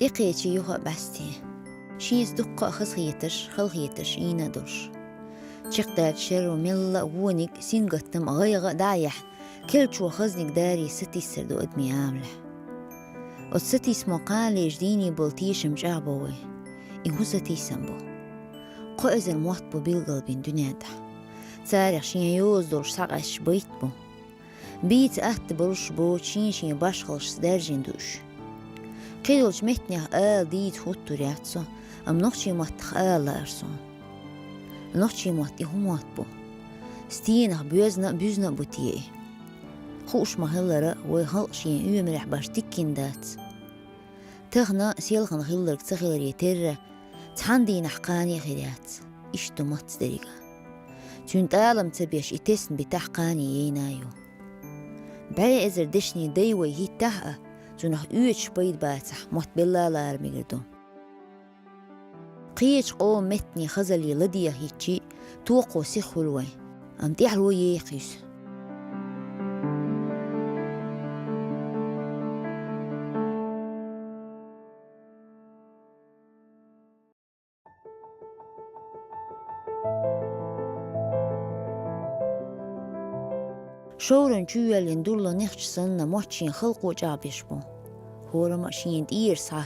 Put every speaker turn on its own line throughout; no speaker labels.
دقيقتي يوها بستي شيز دقة خلخيتش إينا دوش شقدات شر وملا وونك سينغتم غيغ دايح كل شو خزنك داري ستي سردو أدمي عاملح والستي سمقان ليجديني بلتيش مجعبوي إنهو ستي سنبو قائز الموطبو بالقلبين دنيا ده تاريخ شين يوز دورش ساقش بيتبو بيت أهت بروش بو شين باشخلش دارجين دوش قيدولش متنيح ديت خوتو رياتسو أم نوخشي موتخ لارسو نوخشي موتي هموت بو ستينخ بيوزنا بوتيه خوش مهلرة ويخلقشين يومرح باش تكين دات تغنا سيلخن خلرك تخيلر يتر تحندي نحقاني خيرات إشتو مات دريقا تون تعلم تبيش إتسن بتحقاني ينايو بعي إزر دشني ديوي هي تحقا تونخ يوش بيد باتح موت بالله لار ميقردو قيش قوم متني خزلي لديه هيتشي توقو سيخولوي أم تحلو يخيس شورن جوال يندولا نخش سنة موتشين خلقو جابيشبو هورا ماشين ديرسا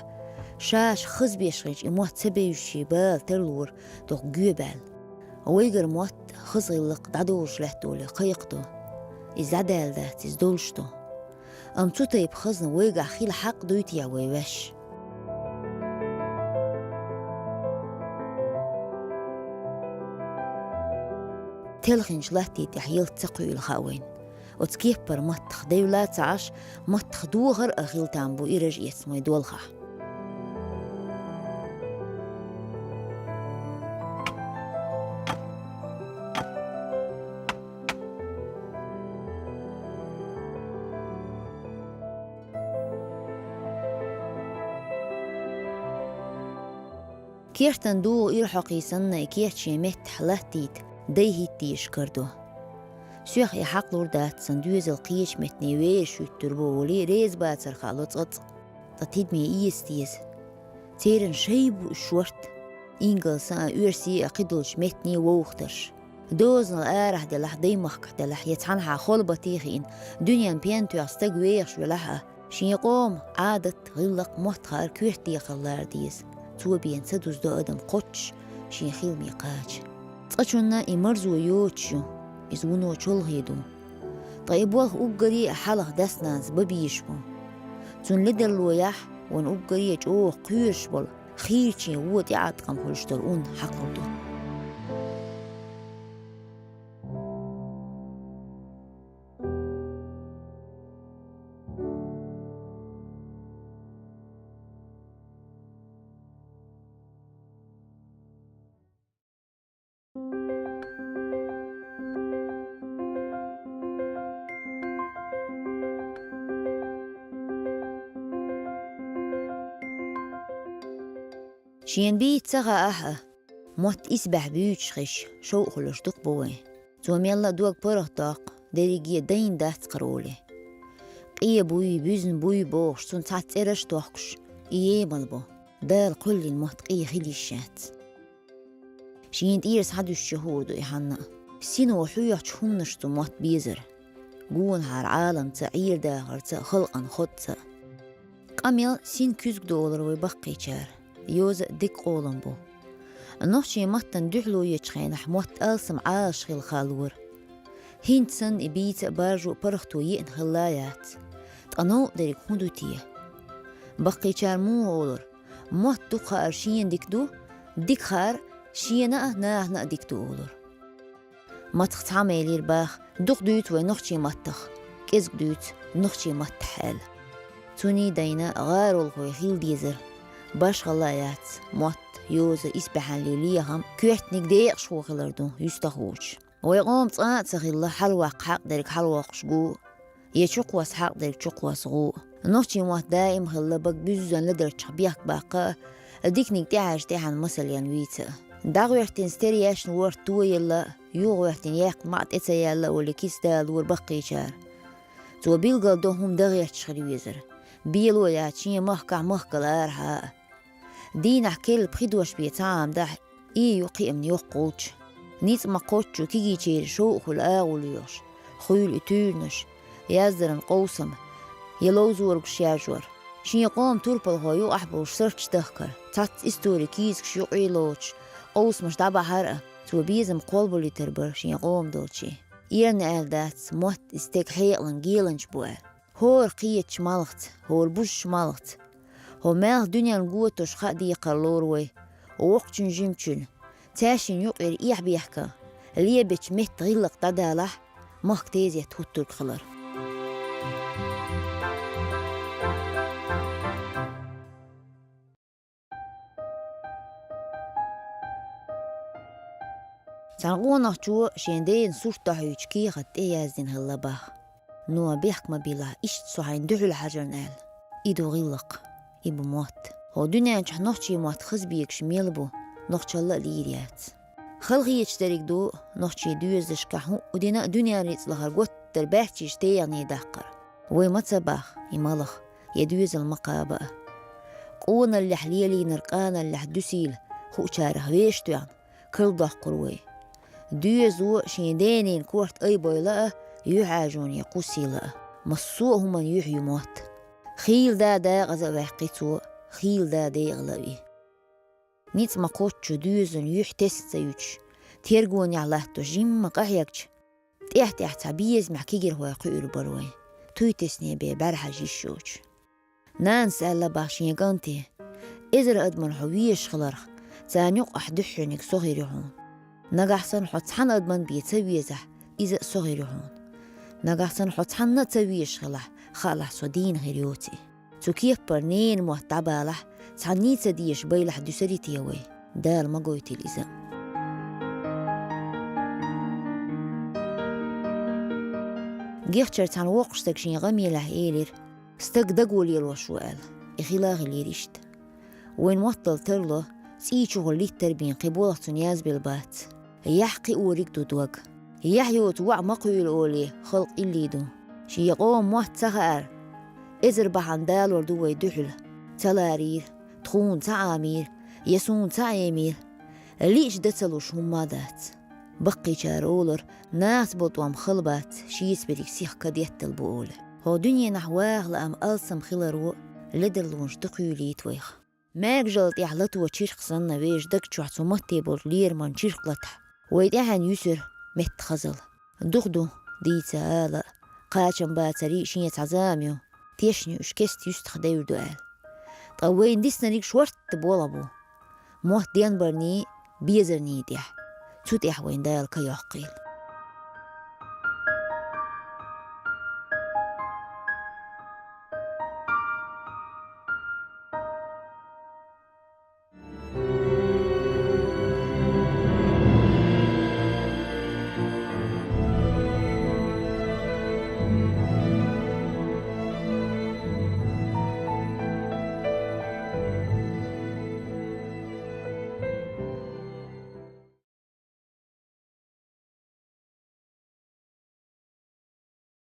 شاش خز بيشغيج إموت سبيوشي بال ترلور دوغ جوبال ويقر موت خزغلق دادوش لحدولي قيقدو إزدال دات إزدولشتو أم توتيب خزن ويقع خيل حق دويتي عويوش تلخنش لاتي تحيل تقوي الخاوين وتكيبر متخ ديولات عش متخ دوغر أخيل تامبو إيرج يسمو يدولخا كيرتن دو إرحقي سنة كيرتشي متح لاتيت ديهي تيش كردو سيخ يحق لوردات سندوز القيش متني ويش التربولي ريز باتر خالوت غط تطيد مي إيستيز تيرن شيبو الشورت إنجل سان أورسي أقيدلش متني ووخترش دوزن الآرح دلح ديمخك دلح يتحنها خلبة تيخين دنيا بيانتو يستق ويخش ولحا شين يقوم عادة غلق محتخار كوحتي خلار ديز تو بيان سدوز دو أدم قوتش شين خيل ميقاج تقشونا إمرزو يوتشو إزونو چولغيدو طيب والخ أقري أحالخ دسناز ببيشبو تون لدر لويح وان أقري جوه قيرشبول خيرشي وود يعاتقم خلشتر حقردو شين بيت سغا أحا موت إسبح بيوتش خش شو خلش دق توم يلا دوق برهطاق داريجي دين دات قرولي قيا بوي بيزن بوي بوش تون ساعت إرش توقش إيه ملبو دال كل الموت قيا خلي الشات شين تيرس حدو الشهور دو إحنا سينو وحويح تشهم نشتو موت بيزر قون هار عالم تعير داخر خلقا خدت قاميل سين $100 ويبقي شار يوز ديك قولن بو النوشي متن دحلو يتشخين حموت ألسم عاش خيل خالور هينتسن إبيت بارجو برختو يئن خلايات تقنو داريك هندو تيه بقي شار مو أولر موت دو خار شين ديك خار شينا ناه ديك دو أولر متخ تعميلي الباخ دوخ دوت ونوشي متخ كيزك دوت نوشي متحال توني دينا غارو الخوي خيل ديزر باش غلايات موت يوز إسبحان ليليهم كيحت نقديق شو خلردو يستخوش ويقوم تصانت سخيلا حلوق حق دارك حلوق شقو يشقوس حق دارك شقوس غو نوشي موت دائم خلا بق بيزوزن لدرك شبيك باقا ديك نقديعش تيحن مسل ينويتا داغو يحتين سترياش نور تو يلا يوغو يحتين ياق معت إتسا يلا واللي كيس دال ور بقي شار تو بيلقل دوهم داغيش شخري ويزر بيلو يا تشي مهكل أرها دين أحكي بخدوش بيتعام ده يقيم يقوش نيت ما قوتشو كيجي تشير شوق الآغوليوش خيول إتونش يازدرن قوسم يلوزور بشياجور شين يقوم توربل هايو أحبوش سرش تهكر تات استوري كيزك شيو عيلوش قوس مش دابا هرقة تو بيزم قلبو اللي تربر شين يقوم دولشي إيرنا آل دات موت استيك حيقلن جيلنش بوال هور قيت شمالغت هور بوش شمالغت هو مال دنيا نقوتوش خادي قلوروي ووقتن جمتن تاشن يقير إيح بيحكا اللي بيش مهت غلق تدالح مهك تيزي تهتر خلر تنقونا جو شيندين سورتا هيوشكي غد إيازين هلا باخ نوا بيحكما بيلا إشت سوحين دعو الحجر نال إيدو غلق إبو موت هو دنيا نجح نوحشي موت خزبيك شميلبو نوحش الله ليريات خلقي يشترك دو نوحشي دوزش كحو ودينا دنيا ريت لغر قوت ترباحتي شتياني داقر ويما تباخ يمالخ يدوز المقابة قونا اللي حليلي نرقانا اللي حدوسيل خو شاره ويشتوان كل ضح قروي دوزو شيندينين كورت أي بويلة يحاجون يقوسي لأ مصوء هما يحيو موت خيل دا غزا وحقيتو خيل دا يغلبي نيت ما قوتشو دوزن يحتس سيوش تيرقون يعلاتو جيم قحيكش تيح تعبيز محكيجر هو يقير بروي تويتسني ببرحة جيشوش نانس ألا باشين يقانتي إذر أدمن حويش خلرخ تانيق أحدحنك صغيرهون نجحسن حتحن أدمن بيتويزح إذا صغيرهون نجحسن حتحن نتويش خلح صدين غيريوتي تكيف برنين محتبالح تحني تديش بيلح دوسري تيوي دال ما قويتي الإزام جيختر تان وقشتك شين غمي له إيلير ستك دقولي الوشوال إخلاغ اللي ريشت وين موطل ترلو سيشو اللي تربين قبولة تنياز بالبات يحقي أوريك دودوغ يحيو توع مقوي الأولي خلق اللي دو شي يقوم موت تغار إزر بحان دال وردوي دحل تلارير تخون تعامير يسون تعيمير اللي إجدتلوش هم مادات بقي شار أولر ناس بطوام خلبات شيس بريك سيخ كديت البؤول هو دنيا نحواه لأم ألسم خلرو لدرلونش تقيولي تويخ ماك جلت يحلتو وشيرق صنة ويش دك شوحتو متي بولير من شيرق لطح ويدعان يسر مت خزل دخدو ديتا آلا قاشن باتري شين يتعزاميو تيشني اشكست يستخ داير دوال طوين ديسنا ريك شورت بولابو موت ديان برني بيزرني ديح توت وين دال كيوقيل